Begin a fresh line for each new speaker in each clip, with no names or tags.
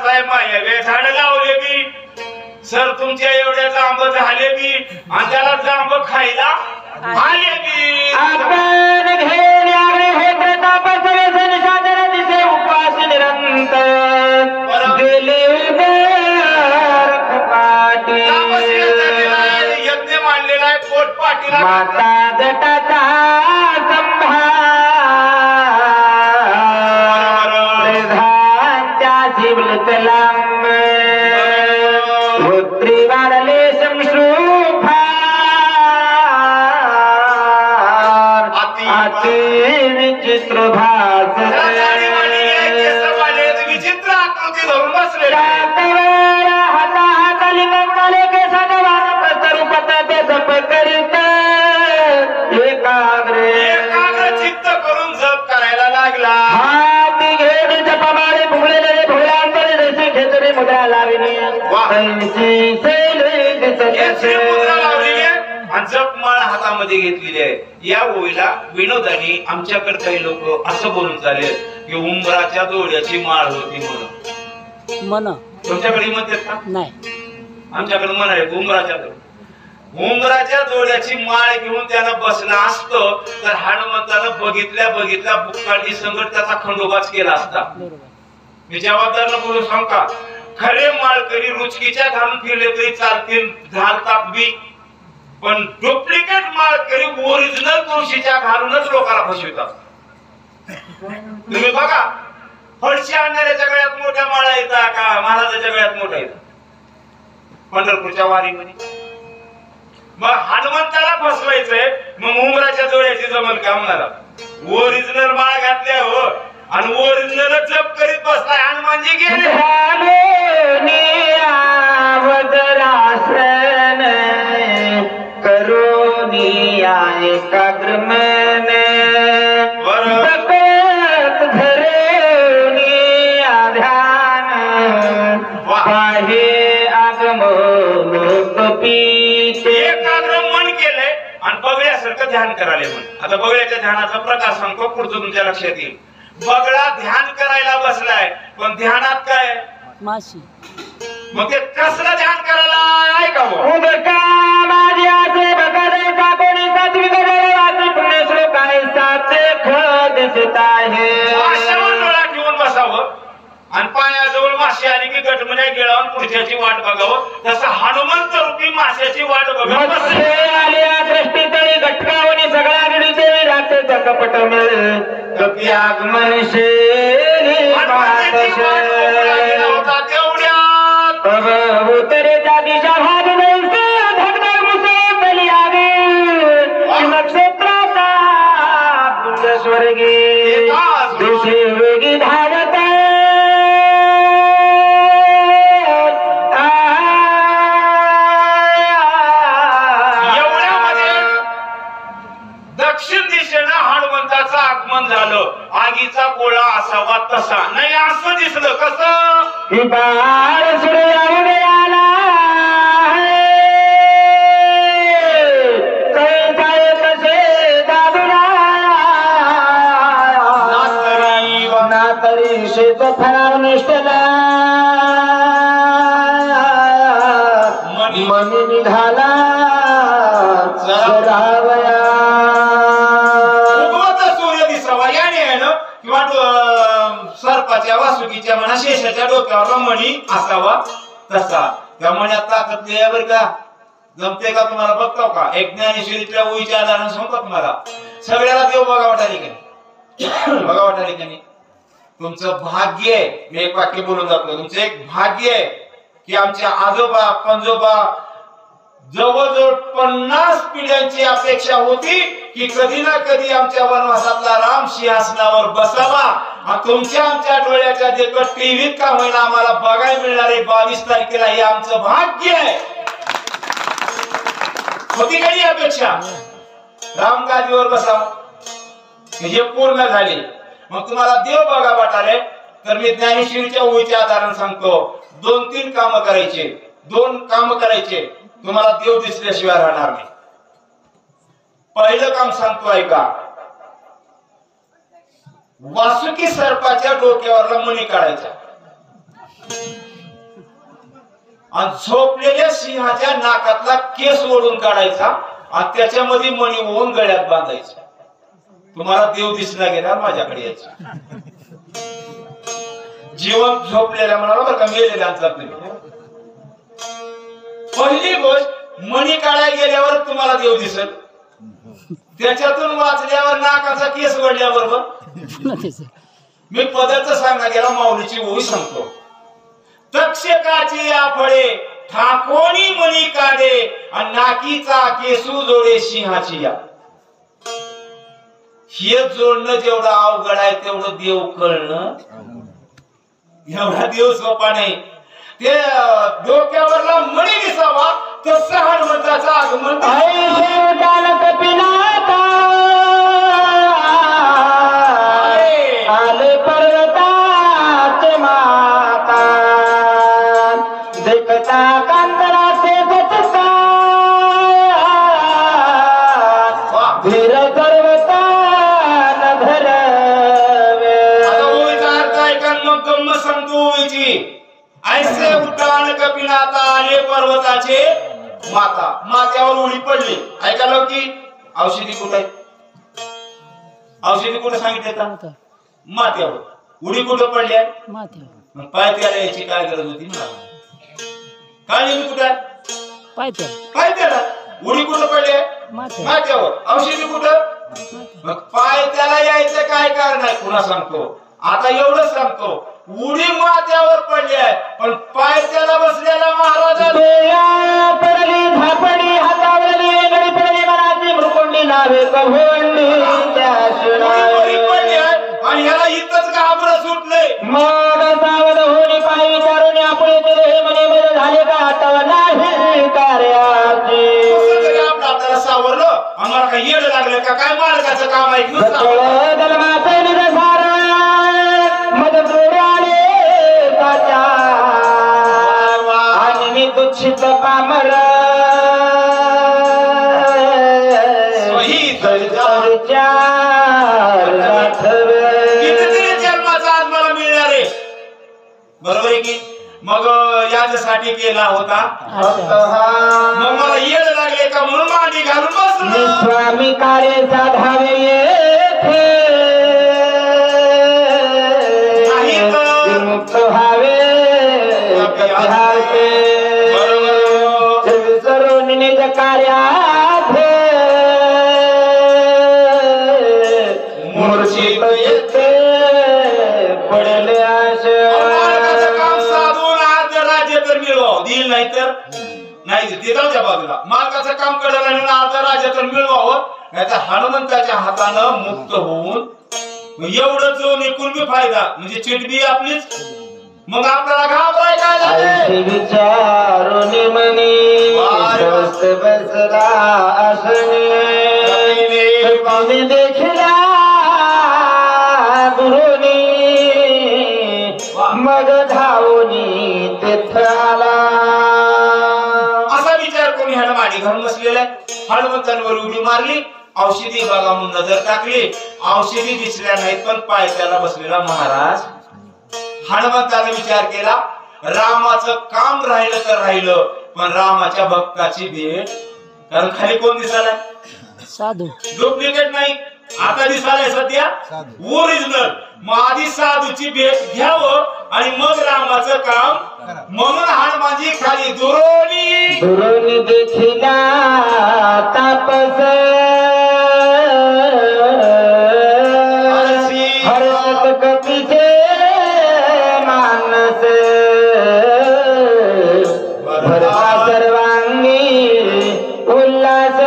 साहेब माया झाड लावले की सर तुमच्या एवढ्याच आंब झाले की आणि त्याला जांब खायला आले की
आपण घेण्याकडे होत तापसवे संसादर दिसे उपास निरंतर गेले
यज्ञ मांडलेला आहे पोट पाटीला
माता जटाचा संभार प्रधानच्या शिवलतला पुत्री वाढले संश्रूफा अति विचित्र भास
विचित्र आकृती धरून बसलेला
हाता हाताली कमळाले केसागवान प्रस्तरूपता ते जप करीत
एकाग्र चित्त करून जप करायला लागला
हाती घेऊन जपमाळे फुगलेले फुगल्यांकडे जसे खेचरी मुद्रा लाविली ऐंशी सैले दिसत
मुद्रा लावलेली आहे आणि जपमाळ हातामध्ये घेतलेली आहे। या ओळीला विनोदाने आमच्याकडे काही लोक असं बोलून चालले की उंबराच्या दोड्याची माळ होती म्हणून तुमच्याकडे म्हणतात का?
नाही
आमच्याकडे म्हण आहे उंबराच्या दोड्याची माळ घेऊन त्यानं बसला असतो तर हनुमंतानं बघितल्या बघितल्या बुक्कांनी संकट त्याचा खंडोबाच केला असता। मी जबाबदार बोलून सांग का खरे माळकरी रुचकीच्या घालून फिरले तरी चालतील घालतात बी पण डुप्लिकेट माळकरी ओरिजिनल तुळशीच्या घालूनच लोकांना फसवितात। तुम्ही बघा फळशी आणणाऱ्याच्या गळ्यात मोठ्या माळा येतात का महाराजाच्या गळ्यात मोठ्या येतात पंढरपूरच्या वारीमध्ये मग हनुमंताला फसवायचंय मग उंबराच्या डोळ्याची जमल का म्हणाला ओरिजिनल माळ घातल्या हो आणि ओरिजिनल जप करीत बसलाय हनुमानजी गेले
करोनी आए काग्रमन
बगळ्यासारखं ध्यान करायला म्हण आता बगळ्याच्या ध्यानाचा प्रकार सांगतो पुढचं तुमच्या लक्षात येईल। बगळा ध्यान करायला बसलाय पण ध्यानात काय
माशी
मग ते कसलं ध्यान करायला आहे का
उदका माझी आसे बघायचा कोणी सात्विक वाचे पुण्य श्लोक आहे साचे ख दिसत आहे
माशावर डोळा ठेवून बसावं आणि पायाजवळ माशी आली की गटमण्या गिळावून पुढच्याची वाट बघावं तसं हनुमंत रूपी माशाची वाट बघत
आल्या दृष्टी तळी घटकावणी सगळ्या गडीचे राक्षेचा कपट मिळ कपी आगमन
होता तेवढ्यात
उत्तरेच्या दिशा भाग धगधग मुसळली आगे नक्षत्राचा पुण्य स्वर्गी दिशे वेगी धावत
दक्षिण दिशेनं हनुमंताचं आगमन झालं आगीचा गोळा असावा तसा नाही असं दिसलं कसं
बाळ सूर्य उदयाला कसे दादुला नातरी शेत फळा निष्ठला मनी निघाला जरावया
किंवा सर्पाच्या वासुकीच्या म्हणा शेषाच्या डोक्यावर मणी असावा तसा त्या मण्यात ताकद बर का जमते का तुम्हाला बघतो का एक ज्ञानेश्वरीतल्या ओळीच्या आधारानं सांगतो तुम्हाला सगळ्याला देव बघा वाटाली का नाही तुमचं भाग्य आहे मी एक वाक्य बोलून जातो तुमचं एक भाग्य आहे की आमच्या आजोबा पंजोबा जवळजवळ 50 पिढ्यांची अपेक्षा होती की कधी ना कधी आमच्या वनवासातला राम सिंहासनावर बसावा तुमच्या आमच्या डोळ्याच्या देखत टीव्हीत का होईना आम्हाला बघायला मिळणारे 22 तारखेला हे आमचं भाग्य आहे होती काही अपेक्षा राम गादीवर बसावं हे पूर्ण झाले मग तुम्हाला देव बघा वाटाले तर मी ज्ञानेश्वरीच्या ओळीच्या आधारानं सांगतो 2-3 काम करायचे तुम्हाला देव दिसल्याशिवाय राहणार नाही। पहिलं काम सांगतो ऐका वासुकी सर्पाच्या डोक्यावरला मणी काढायचा आणि झोपलेल्या सिंहाच्या नाकातला केस ओढून काढायचा आणि त्याच्यामध्ये मणी होऊन गळ्यात बांधायचा. तुम्हाला देव दिसला गेला माझ्याकडे यायचा. जीवन झोपलेल्या म्हणाला बरं का, मेलेल्यांचा तुम्ही. पहिली गोष्ट, मणी काढायला गेल्यावर तुम्हाला देव दिसेल. त्याच्यातून वाचल्यावर नाकाचा केस वळल्याबरोबर मी पदार्थ सांगा गेला, माऊलीची ओळी सांगतो. तक्षकाची या फळे ठाकोनी मणी काढे आणि नाकीचा केसू जोडे सिंहाची या. हे जोडणं जेवढं अवघड आहे तेवढं देव कळणं एवढा देव सोपा नाही. ते डोक्यावरला मणी दिसावा तसं हनुमंताचं आगमन.
आले पर्वताचे माता देखता कांदराचे बचता धीर सर्वता न धरवे.
आता ओळीचा अर्थ ऐका, मग गम्मत सांगतो ओळीची. ऐसे उड्डाण कपिनाथा आले पर्वताचे माता. माथ्यावर उडी पडली. ऐकालो की औषधी कुठे आहे? औषधी कुठे सांगितले? माथ्यावर. उडी कुठे पडली आहे? मग पायथ्याला यायची काय गरज होती ना? काळजी कुठे आहे? पायथ्याला. उडी कुठे पडली आहे? माथ्यावर. औषधी कुठं? मग पायथ्याला यायचं काय कारण आहे? पुन्हा सांगतो. आता एवढं सांगतो, उडी माथ्यावर पडली आहे पण पायथ्याला बसलेला महाराजा
पडली धापडी हातावरली वेगळी पडली मनाची भ्रुकुंडी नावे कभोंडी
पडली आहे आणि ह्याला इथंच घाबरं सुटलंय.
मग सावध होणी पायी विचारून आपुळे हे म्हणे बरं झाले का आता नाही कार्याचे.
आपल्याला सावरलं आम्हाला काही येड लागलं का काय? मालकाचं काम ऐकून
दलमाचं निरसार मदत आले काचा आणि मी दुःखित पामर
जन्माचा आज मला मिळणार आहे. बरोबर आहे की? मग याच्यासाठी केला होता. मग मला येड लागले का म्हणून मांडी घालून बसलो.
स्वामी कार्य साधावे येथे मुक्त व्हावे सर्व निज कार्यात मूर्छित येते पडले
काम साधून आज राज्य तर मिळवावं. दिल नाही तर नाही ते जाऊ द्या बाजूला. मालकाचं काम करायला म्हणून आज राज्य तर मिळवावं, नाही तर हनुमंताच्या हातानं मुक्त होऊन एवढं जो निकून बी फायदा म्हणजे चिटबी आपलीच. मग आपल्याला घाबराय काय झाले?
विचारून मनी बसला असणे देखला गुरुनी मग धावनी तेथ आला.
असा विचार कोणी ह्याला माडी घालून बसलेला आहे. हनुमंतांवर उडी मारली. औषधी बघा म्हणून नजर टाकली. औषधी दिसल्या नाहीत पण पायथ्याला बसलेला महाराज. हनुमंताने विचार केला, रामाचं काम राहिलं तर राहिलं पण रामाच्या भक्ताची भेट. कारण खाली कोण दिसायला? साधू. डुप्लिकेट नाही, आता दिसायला सध्या ओरिजिनल. मग आधी साधूची भेट घ्यावं आणि मग रामाचं काम. म्हणून हनुमानजी खाली दुरोणी
देखिला तापस हर्षत कपीचे मानस भरता सर्वांगी उल्लास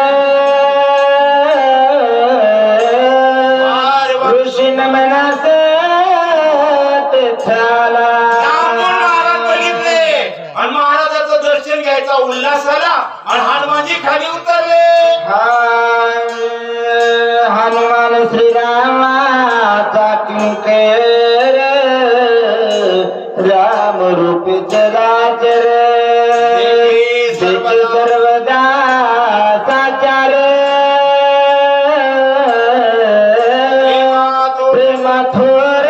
ऋषी नमनास तेथाला.
आणि महाराजाचं दर्शन घ्यायचा उल्हास आला आणि हनुमानजी खाली उतरले.
हनुमान श्रीरामाचा किंकर राम रूप चराचर सर्वदा साचार प्रेमा थोर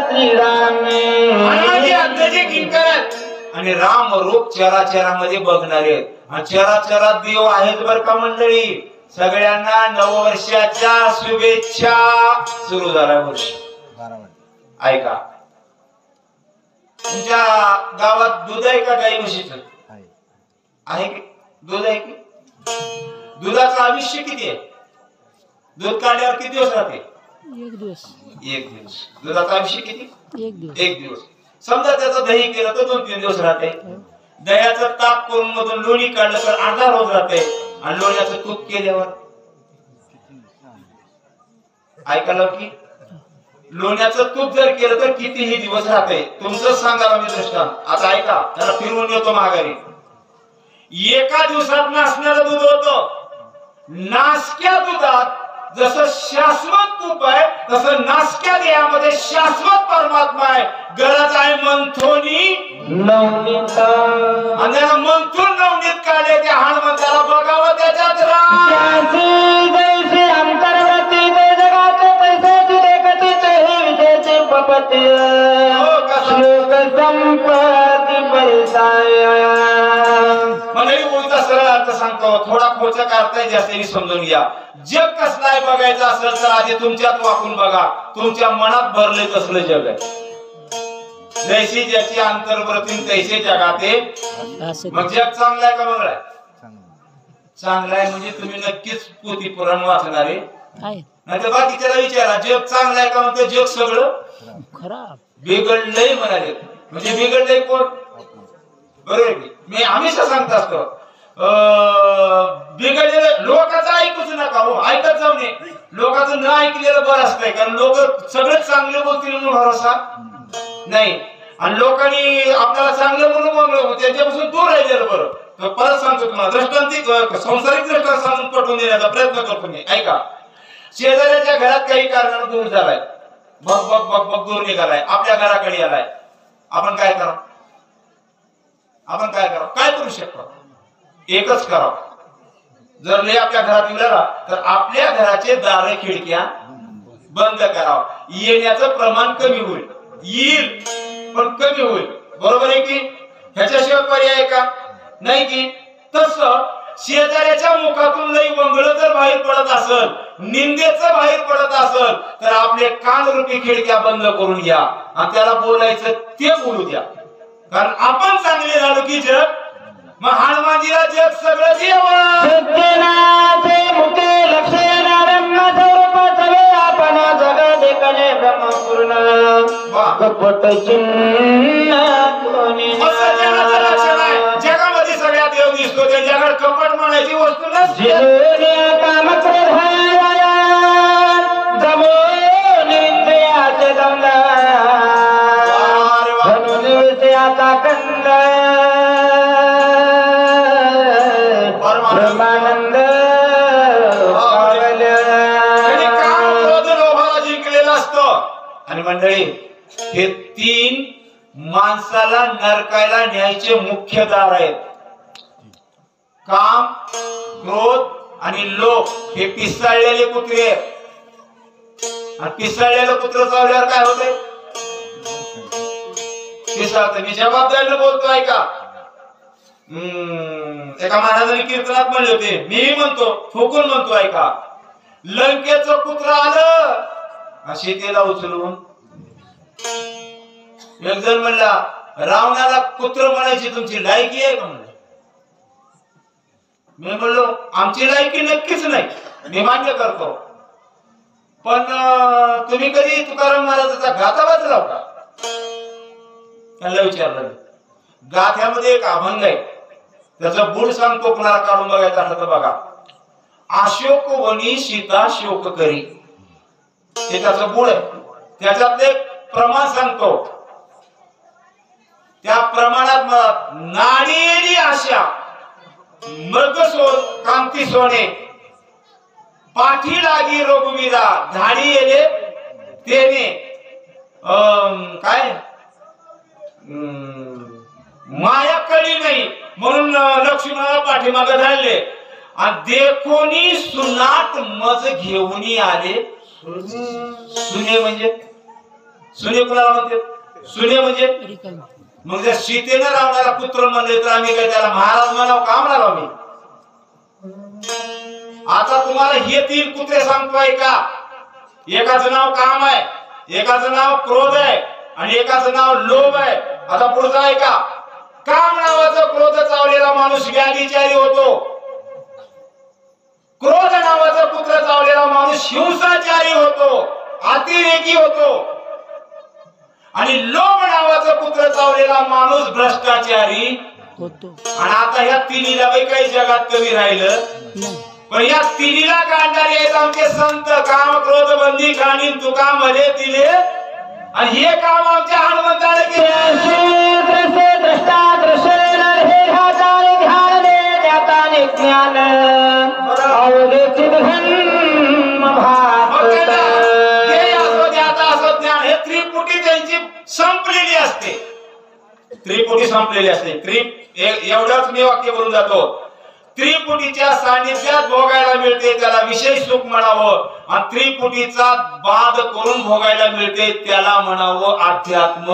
श्रीरामे
लोक चराचरामध्ये बघणारे आहेत आणि चराचरात देव आहेत बर का मंडळी. सगळ्यांना नववर्षाच्या शुभेच्छा. सुरू झाला वर्ष. ऐका, तुमच्या गावात दूध आहे का गाई म्हशीचं? आहे की दूध आहे की? दुधाचं आयुष्य किती आहे? दूध काढल्यावर किती दिवस राहते?
एक दिवस.
एक दिवस. दुधाचं आयुष्य किती?
एक दिवस.
एक दिवस. समजा त्याचं दही केलं तर 2-3 दिवस राहते. दह्याचं ताक करून मधून लोणी काढलं तर अर्धा रोज राहते. आणि लोण्याचं तूप केल्यावर ऐकायला की लोण्याचं तूप जर केलं तर कितीही दिवस राहते. तुमचं सांगा मी दृष्टांत. आता ऐका, त्याला फिरवून येतो माघारी. एका दिवसात नासणारं दूध होतं. नासक्या दुधात जसं शाश्वत तूप आहे तसं नासक्या देहामध्ये शाश्वत परमात्मा आहे. गरज आहे मंथोनी
नवनीत
आणि मंथून नवनीत काढले त्या हनुमंताला बघावं त्याच्यात राम.
त्याची जैसी अंतर्गती ते जगाचे पैसे देखतीचे हे विजेचे पपती श्लोक संपत्ती पैसाय.
मंडळी बोलता सरळ अर्थ सांगतो, थोडा खोचक अर्थ आहे, जास्त समजून घ्या. जग कसलं आहे बघायचं असेल तर आधी तुमच्यात वाकून बघा. तुमच्या मनात भरले तसलं जग आहे. जैसी ज्याची अंतर्वृत्ती तैसे जगाते. मग जग चांगलं आहे का मंगळ आहे? चांगलं आहे म्हणजे तुम्ही नक्कीच पोथी पुराण वाचणारे. नाही तर बाकीच्याला विचारा जग चांगलं आहे का? म्हणतो जग सगळं
खराब
बिघडलंय म्हणाले. म्हणजे बिघडलंय कोण? बरोबर. मी हमेशा सांगत असतो बिघडलेलं लोकांचं ऐकूच नका हो. ऐकत जाऊ नये. लोकांचं न ऐकलेलं बरं असतंय, कारण लोक सगळं चांगले बोलतील म्हणून भरोसा नाही. आणि लोकांनी आपल्याला चांगलं म्हणून बोललं त्याच्यापासून दूर राहिलेलं बरं. तर परत सांगतो तुम्हाला दृष्टांतिक संसारिक दृष्टांत सांगून पटवून देण्याचा प्रयत्न करतो मी. ऐका, शेजाऱ्याच्या घरात काही कारणानं दूर झालाय. बघ बघ बघ बघ दूर निघालाय. आपल्या घराकडे आलाय. आपण काय करावं? आपण काय करावं? काय करू शकतो? एकच करावं. जर लय आपल्या घरात गेला तर आपल्या घराचे दार खिडक्या बंद करावं. येण्याचं प्रमाण कमी होईल. येईल पण कमी होईल. बरोबर आहे की? ह्याच्याशिवाय पर्याय का नाही की? तसं शेजाऱ्याच्या मुखातून लई वंगळ जर बाहेर पडत असेल, निंदेचं बाहेर पडत असेल तर आपले कान रूपी खिडक्या बंद करून घ्या आणि त्याला बोलायचं ते बोलू द्या. कारण आपण चांगले झालो की जग. मग हनुमानजीला जग सगळं देव.
सत्यनाचे मुखे लक्षणा ब्रह्म स्वरूप सवे आपण जग देखणे ब्रह्मपूर्ण कपट चिन्ह कोणी.
जगामध्ये सगळ्या देव दिसतो. त्या जगात कपट म्हणायची वस्तू नसते.
काम क्रोधाया जमून इंद्रियाचे दंड म्हणून विषयाचा कंद ब्रह्मानंद
लोभाला जिंकलेला असतो. आणि मंडळी हे 3 माणसाला नरकायला न्यायचे मुख्य दार आहेत. काम, क्रोध आणि लोभ हे पिसाळलेले कुत्रे आहेत. आणि पिसाळलेलं कुत्र चावल्यावर काय होतंय? पिसाळतं. मी जबाबदारीने बोलतो. ऐका, एका महाराजांनी कीर्तनात म्हणले होते, मी म्हणतो ठोकून म्हणतो. ऐका, लंकेचं कुत्र आलं शेतीला उचलून. एक जण म्हणला रावणाला कुत्र म्हणायची तुमची लायकी आहे का? म्हणलं मी म्हणलो आमची लायकी नक्कीच नाही, मी मान्य करतो. पण तुम्ही कधी तुकाराम महाराजाचा गाथा वाचला का? त्यांना विचारलं. गाथ्यामध्ये एक अभंग आहे, त्याचं बूड सांगतो. कुणाला काढून बघायचं असं तर बघा. अशोक वनी सीता शोक करी, ते त्याचं बूड आहे. त्याच्यात एक प्रमाण सांगतो. त्या प्रमाणात नाडीली आशा मृग कांती सोने पाठी लागी रघुवीरा धाडी येले तेने काय माया कळी नाही म्हणून लक्ष्मणाला पाठीमागे धाडले. आणि देखोनी सुनाट मज घेऊन आले. सुने म्हणजे सुने कुणाला म्हणते? सुने म्हणजे मग जर सीतेनं रावणाला पुत्र म्हणले तर आम्ही काय त्याला महाराज म्हणावं का म्हणालो मी? आता तुम्हाला हे 3 कुत्रे सांगतोय का? एकाचं नाव काम आहे, एकाचं नाव क्रोध आहे आणि एकाचं नाव लोभ आहे. आता पुढचं आहे का? काम नावाचं क्रोध चावलेला माणूस व्याधिचारी होतो, क्रोध नावाचा पुत्र चावलेला माणूस हिंसाचारी होतो, अतिरेकी होतो आणि लोभ नावाचा पुत्र चावलेला माणूस भ्रष्टाचारी
होतो.
आणि आता ह्या तिन्हीला काही जगात कमी राहिलं
नाही.
पण या तिन्हीला काढणारे आहेत आमचे संत. काम क्रोध बंदी खाणी तुका मध्ये दिले आणि हे काम आमच्या हनुमंताने केले. हे त्रिपुटी त्यांची संपलेली असते, त्रिपुटी संपलेली असते. एवढंच मी वाक्य बोलून जातो. त्रिपुटीच्या सानिध्यात भोगायला मिळते त्याला विशेष सुख म्हणावं आणि त्रिपुटीचा बाध करून भोगायला मिळते त्याला म्हणावं अध्यात्म.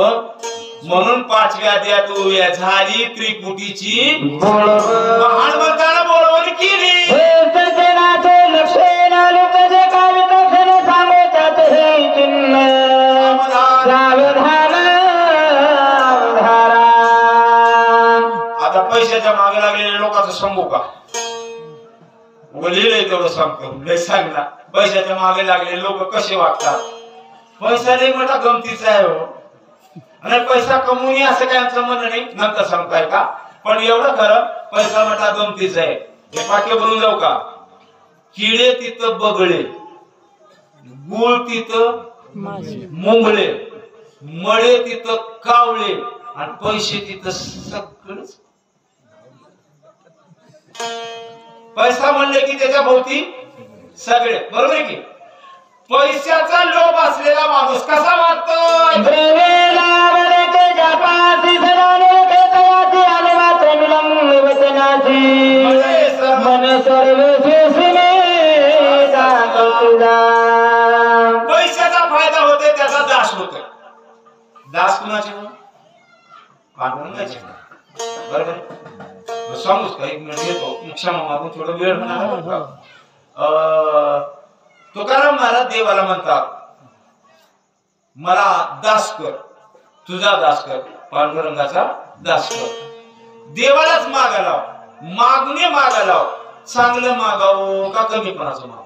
म्हणून 5व्या अध्यायात उभ्या झाली त्रिपुटीची हनुमंतानं बोलवणी केली. आता पैशाच्या मागे लागलेल्या लोकांचं सांगू का? लिहिलंय तेवढं सांगतो. लय सांगला पैशाच्या मागे लागलेले लोक कसे वागतात. पैसा लय मोठा गमतीचा आहे हो. आणि पैसा कमवून असं काय आमचं म्हणणं नाही, नंतर सांगताय का? पण एवढं खरं पैसा मोठा गमतीचा आहे. हे वाक्य बोलून जाऊ का? किडे तिथं बगळे, गुळ तिथं मुंगळे, मळे तिथं कावळे आणि पैसे तिथं सगळंच. पैसा म्हणले की त्याच्या भोवती सगळे. बरोबर आहे की? पैशाचा लोभ असलेला माणूस कसा वागतो? पैशाचा फायदा होते त्याचा दास होतो. दास कुणाचे? पांडुरंगाचे. बरोबर सांगूच का? 1 मिनिट येतो, क्षमा मागून थोडं वेळ होणार. तुकाराम महाराज देवाला म्हणतात मला दास कर, तुझा दास कर, पांडुरंगाचा दास कर. देवालाच मागायला मागणे मागायला चांगलं मागावं का कमीपणाचं मागावं?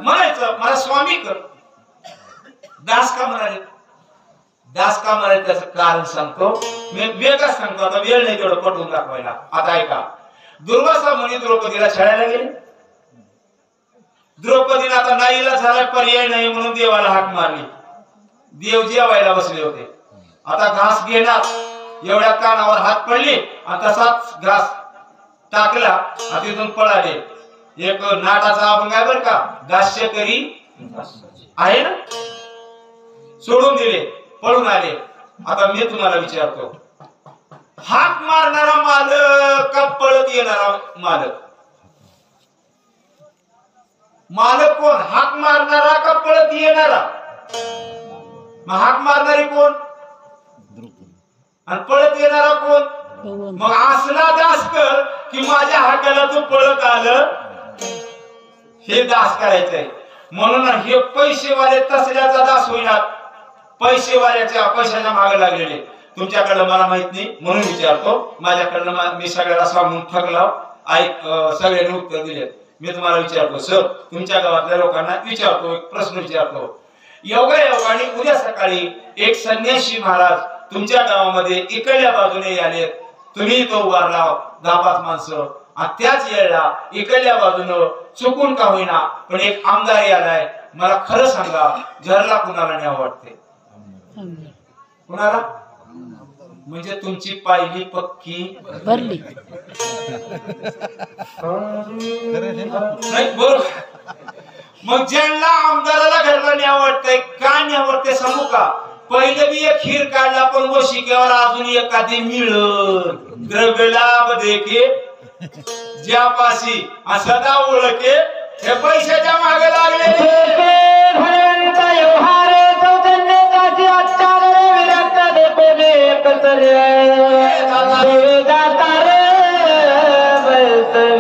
म्हणायचं मला स्वामी कर. दास का म्हणाले? दास का म्हणाले त्याचं कारण सांगतो मी. वेगळं सांगतो, आता वेळ नाही तेवढं पटवून दाखवायला. आता ऐका. दुर्वासा मुनी द्रौपदीला छळायला गेले. द्रौपदीने आता नाईला झाला, पर्याय नाही म्हणून देवाला हाक मारली. देव जेवायला बसले होते. आता घास घेणार एवढ्या कानावर हात पडले आणि तसाच घास टाकला आणि तिथून पळाले. एक नाटाचा अभंग आहे बर का, दास्य करी आहे ना, सोडून दिले, पळून आले. आता मी तुम्हाला विचारतो, हाक मारणारा मालक का पळत येणारा मालक? मालक कोण? हाक मारणारा का पळत येणारा? मग हाक मारणारी कोण आणि पळत येणारा कोण? मग असला दास कर की माझ्या हाकाला तू पळत आलं, हे दास करायचंय. म्हणून हे पैसेवाले तसल्याचा दास होईनात. पैसेवाल्याच्या पैशाच्या मागे लागलेले. तुमच्याकडलं मला माहित नाही म्हणून विचारतो. माझ्याकडलं मी सगळ्याला सांगून ठगलाव. सगळ्यांनी उत्तर दिले. मी तुम्हाला विचारतो सर, तुमच्या गावातल्या लोकांना विचारतो, एक प्रश्न विचारतो. योगायोगाने उद्या सकाळी एक संन्यासी महाराज तुमच्या गावामध्ये इकडल्या बाजूने आलेत. तुम्ही तो उभारला 10-5 माणसं आणि त्याच वेळेला इकडल्या बाजूनं चुकून का होईना पण एक आमदार आलाय. मला खरं सांगा, झरला कुणाला न्यावं वाटते? कुणाला? म्हणजे तुमची पायली पक्की
भरली
नाही. बरोबर. मग ज्यांना आमदाराला घरला न्यावं वाटतंय का न्यावं वाटतंय सांगू का? पहिले मी एक खीर काढला पण वशिकेवर अजून एखादी मिळत. द्रव्य लाभ देखे ज्यापाशी सदा ओळखे, हे पैशाच्या मागे लागले.
सोने कसले देवी जाता रे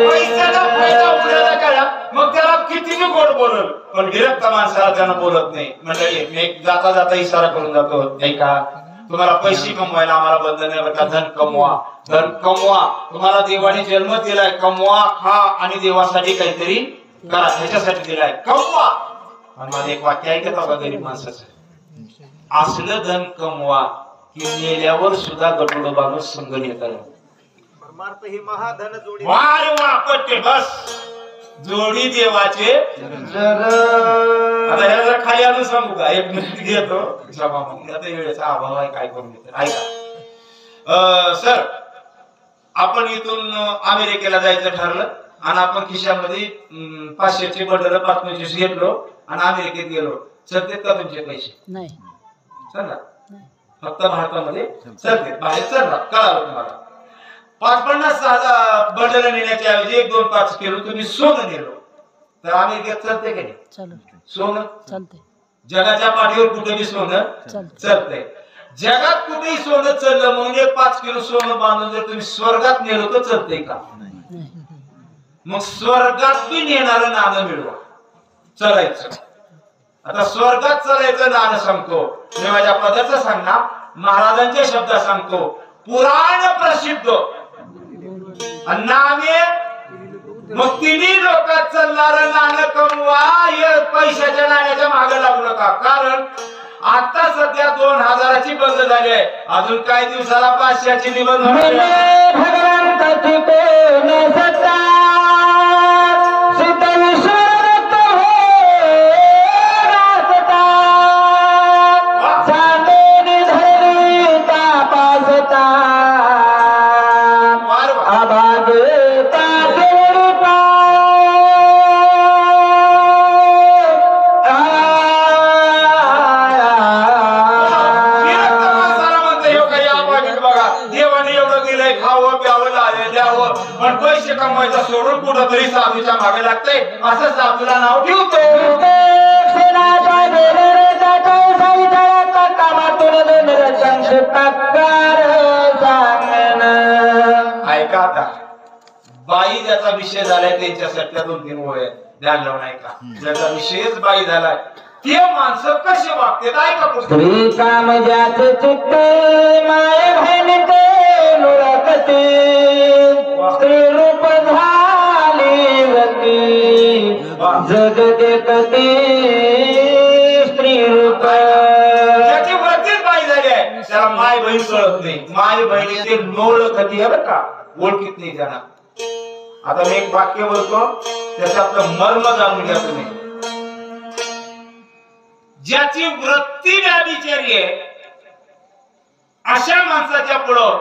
पैशाला फायदा उडाला काढा मग त्याला किती गोड बोलल पण गिरफ्त माणसाला त्यानं बोलत नाही म्हणजे मी जाता जाता इशारा करून जातो नाही का तुम्हाला पैसे कमवायला आम्हाला बंधन नाही बरं धन कमवा तुम्हाला देवाने जन्म दिलाय कमवा खा आणि देवासाठी काहीतरी करा ह्याच्यासाठी दिलाय कमवा आणि मला एक वाक्य ऐकत होता गरीब माणसाचं असलं धन कमवा की मेल्यावर सुद्धा गटोड बांधून संगण येतात वार वापरते बस जोडी देवाचे आता ह्याला खाली आणून सांगू का एक मिनिट घेतो जमा म्हणून आता वेळेचा अभाव आहे काय करून घेतो ऐका सर आपण इथून अमेरिकेला जायचं ठरलं आणि आपण खिशामध्ये 500चे बंडल 525 घेतलो आणि अमेरिकेत गेलो चलतेत का तुमचे पैसे
नाही
चला फक्त भारतामध्ये चलते बाहेर चला कळालं तुम्हाला 50-50 बंडल नेण्याच्या ऐवजी 1-2-5 किलो तुम्ही सोनं नेलो तर अमेरिकेत चलते का नाही
चालत
सोनं
चालते
जगाच्या पाठीवर कुठेही सोनं चलतंय जगात कुठेही सोनं चललं म्हणून 5 किलो सोनं बांधून जर तुम्ही स्वर्गात नेलो तर चलतंय का मग स्वर्गात बी नेणारं नाणं मिळवा चलायचं आता स्वर्गात चलायचं नाणं सांगतो मी माझ्या पदाचं सांगणार महाराजांच्या शब्दात सांगतो पुराण प्रसिद्ध नामे मग तिन्ही लोकात चालणारं नाणं कमवा हे पैशाच्या नाण्याच्या मागे लागू नका कारण आता सध्या 2000ची बंद झाली आहे अजून काही दिवसाला 500ची निबंध होणार
भगवंताची कोण सत्ता सीता विश्वरत हो रासता चांदोनी धरी तापासता अभागता देवरूपा
देवाने एवढं दिलंय खावं प्यावं द्यावं पण पैसे कमवायचं सोडून कुठं तरी साधूच्या मागे लागतंय असं साधूला नाव ठेवतो ऐका आता बाई ज्याचा विषय झालाय त्यांच्यासाठी 2-3 ओळ्या ध्यान लावून ऐका ज्याचा विषयच बाई झालाय ते माणसं कसे वागतात ऐका
श्री काम ज्याचे चित्त माय बहिणीचे नुरकते स्त्री रूप झाली वती जग देखते स्त्री रूप
त्याची वृत्तीच बाई झाली आहे त्याला माय बहीण कळत नाही माय बहिणी ते ओळखती आहे बरं का ओळखीत नाही त्यांना आता मी एक वाक्य बोलतो त्याच्यातलं मर्म जाणून घ्या तुम्ही ज्याची वृत्ती व्याभिचारी आहे अशा माणसाच्या पुढं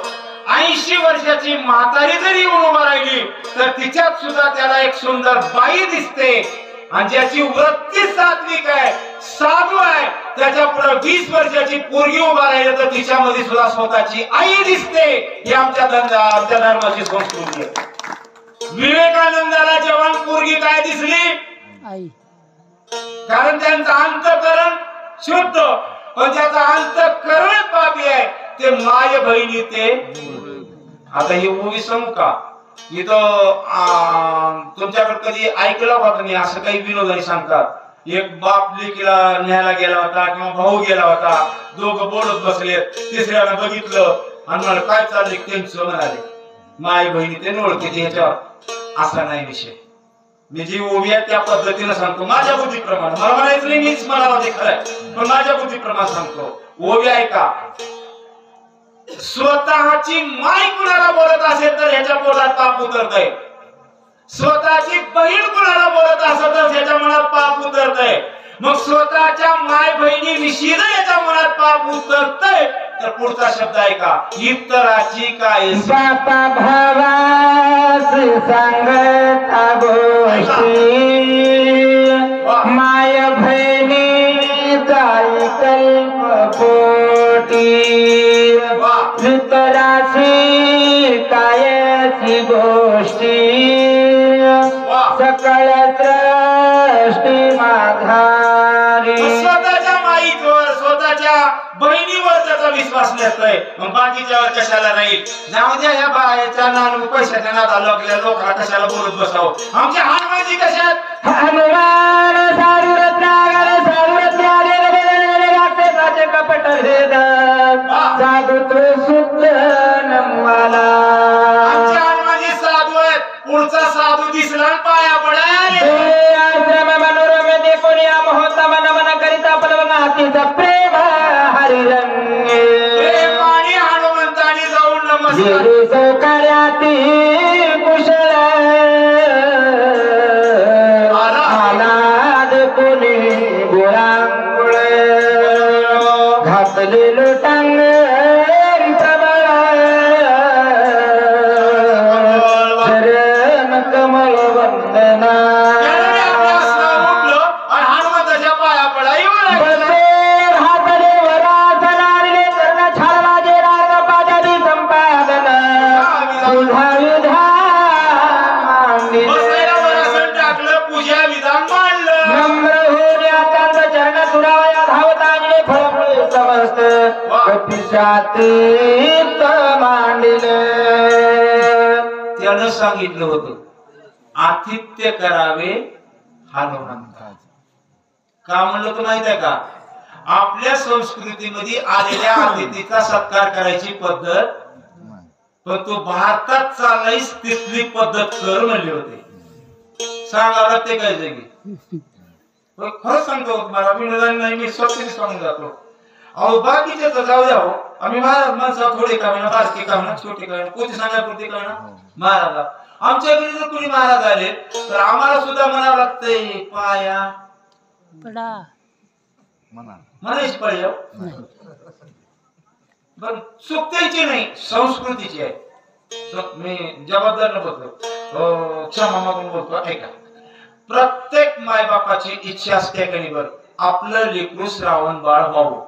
80 वर्षाची म्हातारी जरी येऊन उभा राहिली तर तिच्यात सुद्धा त्याला एक सुंदर बाई दिसते आणि ज्याची वृत्ती सात्विक आहे साधू आहे त्याच्या पुढे 20 वर्षाची पोरगी उभा राहिली तर तिच्यामध्ये सुद्धा स्वतःची आई दिसते ही आमच्या धर्माची संस्कृती आहे विवेकानंदाला जवान पोरगी काय दिसली
आई
कारण त्यांचं अंतःकरण शुद्ध पण त्याचा अंतःकरण पापी आहे ते माय बहिणी ते आता ही मूवी सांगू का इथं तुमच्याकडे कधी ऐकलं होतं तुम्ही असं काही विनोदाने सांगतात एक बाप लेकीला न्यायला गेला होता किंवा भाऊ गेला होता दोघं बोलत बसले तिसऱ्याला बघितलं आणि म्हणाले काय चाललंय त्यांचं म्हणाले माय बहिणी ते ओळखीचे ह्याच्यावर असा नाही विषय मी जी उभी आहे त्या पद्धतीने सांगतो माझ्या बुद्धीप्रमाणे मला म्हणायचं नाही मीच मला माझे खरंय पण माझ्या बुद्धीप्रमाणे सांगतो उभी आहे का स्वतःची माय कुणाला बोलत असेल तर ह्याच्या पोटात पाप उतरतय स्वतःची बहीण कुणाला बोलत असेल तर ह्याच्या मनात पाप उतरतय मग स्वतःच्या माय बहिणी विषयी याच्या मनात पाप उतरतय तर पुढचा शब्द आहे का इतराची काय
बापा भावास सांगता गोष्टी माय बहिणीचा कल्प पोटी इतराची कायची गोष्टी सकळ सृष्टी माधारी
स्वतःच्या माईवर स्वतःच्या बहिणीवर त्याचा तुमचा विश्वास नसतोय मग बाकीच्यावर कशाला राहील जाऊ द्या ह्या बायाच्या नानू पैशाच्या नादा लागल्या लोकांना कशाला बोलत बसावं आमच्या हनुमानजी कशात
हनुमान साधू रत्नागर साधू रत्नागर कपट भेद साधुत्व शुद्ध नमवाला
आमच्या हनुमानजी साधू आहेत पुढचा साधू दिसला आणि पाया पडाल
आश्रम मनोरम देखोनिया महोत्तम नमन करिता पलवना हातीचा प्रेम हरिरंग
प्रेमाने हनुमंताने जाऊन नमस्कार
जिरी सौकर्याती कुशल आलाद कोणी गुरांगुळ घातलेलो टांग प्रबळ चरण कमळ वंदना
हनुमंताच्या पाया पडा टाकलं पूजा विधान मांडलं
नम्र होण्या कांद चरण तुरावया धावतांजले फळफळ समस्त कपिशातीत मांडिले
त्यानं सांगितलं होतं आतिथ्य करावे हनुमंताचं का म्हणलं तर माहित आहे का आपल्या संस्कृतीमध्ये आलेल्या अतिथीचा सत्कार करायची पद्धत पण तो भारतात चालायच तिथली पद्धत कर म्हणले होते सांगावं लागते काय जागी खरंच सांगतो मला विनोदाने नाही मी स्वतःने सांगून जातो अहो बाकीचे तर जाऊ द्या आम्ही महाराज माणसा थोडे का म्हणा बारके का म्हणा छोटे का म्हणा कोणते सांगापुरते का म्हणा महाराज आमच्या घरी जर कुणी महाराज आले तर आम्हाला सुद्धा म्हणावं लागतंय पाया
पडा
म्हणायची पाया पण चुकत्याची नाही संस्कृतीची आहे मी जबाबदार न बोलतो क्षमा मागून बोलतो ऐका प्रत्येक मायबापाची इच्छा असते कणी बर आपलं लेकरू श्रावण बाळ व्हावं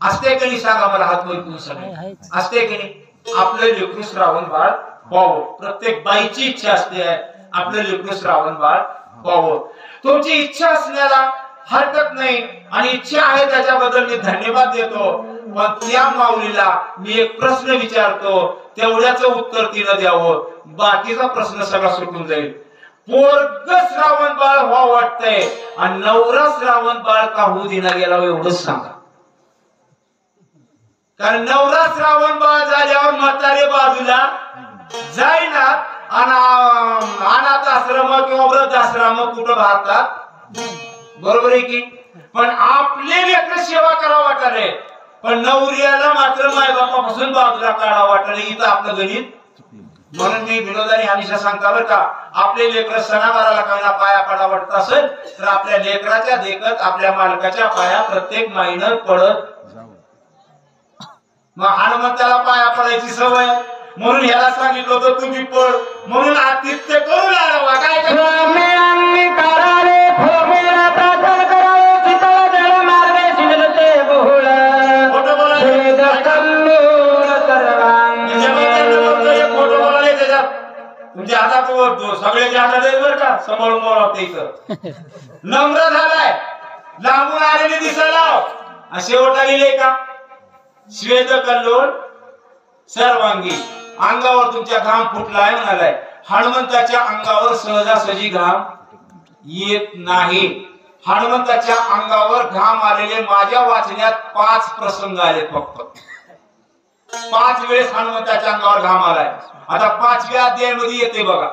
असते कणी सांगा मला हात वर करून सगळे असते कणी आपलं लेकरू श्रावण बाळ व्हावं प्रत्येक बाईची इच्छा असते आपलं लेकरू श्रावण बाळ व्हावं तुमची इच्छा असण्याला हरकत नाही आणि इच्छा आहे त्याच्याबद्दल मी धन्यवाद देतो पण त्या माऊलीला मी एक प्रश्न विचारतो तेवढ्याच उत्तर तिनं द्यावं बाकीचा प्रश्न सगळा सुटून जाईल पोरग श्रावण बाळ व्हा वाटतंय आणि नवरा श्रावण बाळ का होऊ दिला गेला एवढंच सांगा कारण नवरा श्रावण बाळ झाल्यावर म्हातारे बाजूला जाईना आणि अनाथ आश्रम किंवा वृद्धाश्रम कुठं भारतात बरोबर आहे की पण आपले लेकरं सेवा करावं वाटाले पण नवऱ्याला मात्र मायबापापासून बाजूला काढा वाटाले इथं आपलं गणित म्हणून मी विनोदाने हमेशा सांगता बरं का आपले लेकर सणावाराला कायना पाया पडा वाटत असेल तर आपल्या लेकराच्या देखत आपल्या मालकाच्या पाया प्रत्येक माईनं पडत मग हनुमंताला पाया पडायची सवय म्हणून ह्याला सांगितलं होतं तुम्ही पड म्हणून आतिथ्य करू लागला काय तुमच्या हातात ओढतो सगळ्याच्या हातात आहे बरं का सांभाळून बोलावते इथं नम्र झालाय लांबून आलेले दिसायला शेवटला लिहिले का श्वेत कल्लोळ सर्वांगी अंगावर तुमच्या घाम फुटलाय म्हणालाय हनुमंताच्या अंगावर सहजासहजी घाम येत नाही हनुमंताच्या अंगावर घाम आलेले माझ्या वाचण्यात 5 प्रसंग आले फक्त 5 वेळेस हनुमंताच्या अंगावर घाम आलाय आता 5व्या अध्यायामध्ये येते बघा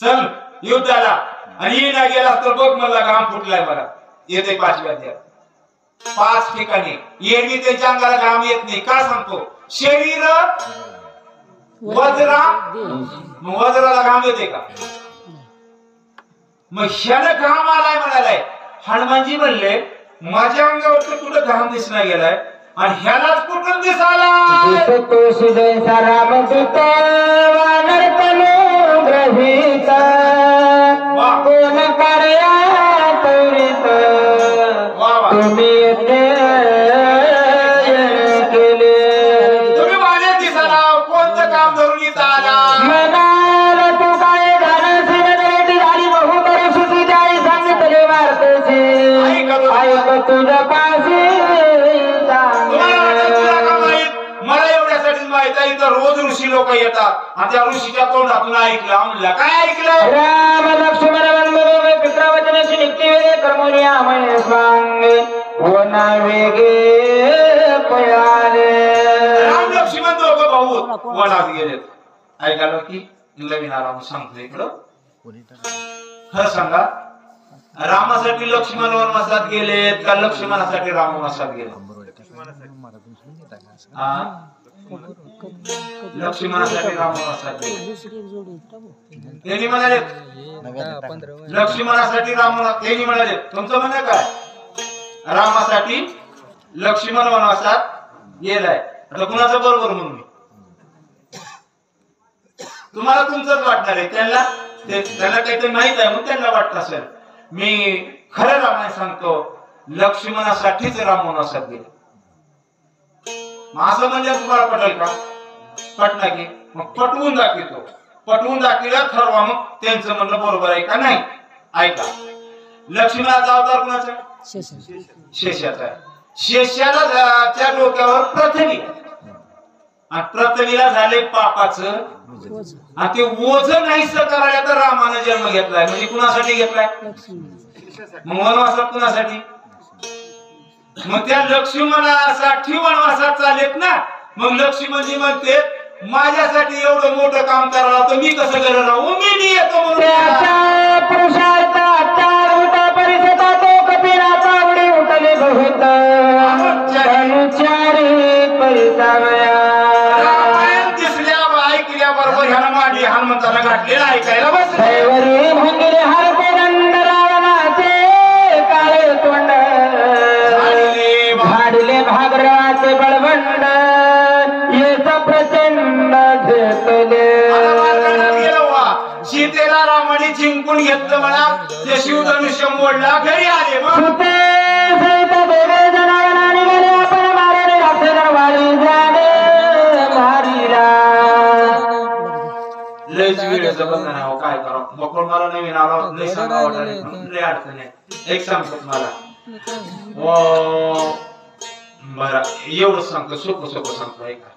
चल युद्धाला आणि येणा गेला तर बघ मला घाम फुटलाय मला येते 5व्या अध्यायात 5 ठिकाणी एरवी त्यांच्या अंगाला घाम येत नाही का सांगतो शरीर वज्राला घाम येते का मग ह्यानं घाम आलाय म्हणालाय हनुमानजी म्हणले माझ्या अंगावर तर कुठं घाम दिसला गेलाय आणि ह्यालाच कुठून दिसाला
ग्रहित कोण कार्या त्वरित तुम्ही केले
तुम्ही माझ्या दिसाला कोणतं काम धरून इथं आला
म्हणाल तू काय झालं सिरदरेटी झाली बहु करू सुटी जाई सांगितले वार्तेची ऐक तुझ्या पाशी
तिथं रोज ऋषी लोक येतात आणि त्या ऋषीच्या तोंडातून ऐकलं. म्हणलं काय ऐकलं?
राम लक्ष्मण वंदे पित्रावचनशी निक्ती वेदे कर्मोनिया मय स्वांगे वना वेगे पयाले.
राम लक्ष्मण दोघं भाऊ वनात गेलेत. ऐकायला की नवीन आराम सांगतो इकडं. खरं सांगा, रामासाठी लक्ष्मण वनवासात गेलेत का लक्ष्मणासाठी राम वनवासात गेले? लक्ष्मणासाठी राम वनवासात गेले. त्यांनी म्हणाले लक्ष्मणासाठी राम, त्यांनी म्हणाले तुमचं म्हणणं काय? रामासाठी लक्ष्मण वनवासात गेलाय. आता कुणाचं बरोबर म्हणून मी? तुम्हाला तुमचंच वाटणार आहे, त्यांना काहीतरी माहित आहे म्हणून त्यांना वाटत असेल. मी खरं रामायण सांगतो, लक्ष्मणासाठीच राम वनवासात गेले. असं म्हणजे तुम्हाला पटेल का? पटना की मग पटवून दाखवतो. पटवून दाखवलं ठरवा मग त्यांचं म्हणणं बरोबर आहे का नाही. ऐका, लक्ष्मणाचा अवतार कुणाचा? शेषाचा आहे. शेषाला त्या डोक्यावर पृथ्वी आणि पृथ्वीला झाले पापाचं आणि ते ओझ नाहीस करायला तर रामाने जन्म घेतलाय. म्हणजे कुणासाठी घेतलाय? मग वनवासात कुणासाठी? मग त्या लक्ष्मणासाठी वनवासात चालेत ना. मग लक्ष्मणजी म्हणते माझ्यासाठी एवढं मोठं काम करायला तर मी कसं करणार? मी येतो म्हणून बरोबर ह्याला मांडी हनुमंताला गाठलेला ऐकायला बस.
भाडले भागराचे बळवंड येचा प्रचंड घेतले.
सीतेला रामाने जिंकून घेतलं म्हणा. ते शिवधनुष्य मोडला, घरी आले. मग लयच वेळेचं बंधन आहे. काय करा बकोळ मला नवीन आला लय सांगा लय अडचण आहे. एक सांगतो मला बरं एवढं सांगतो, सोपं सांगतो. ऐका,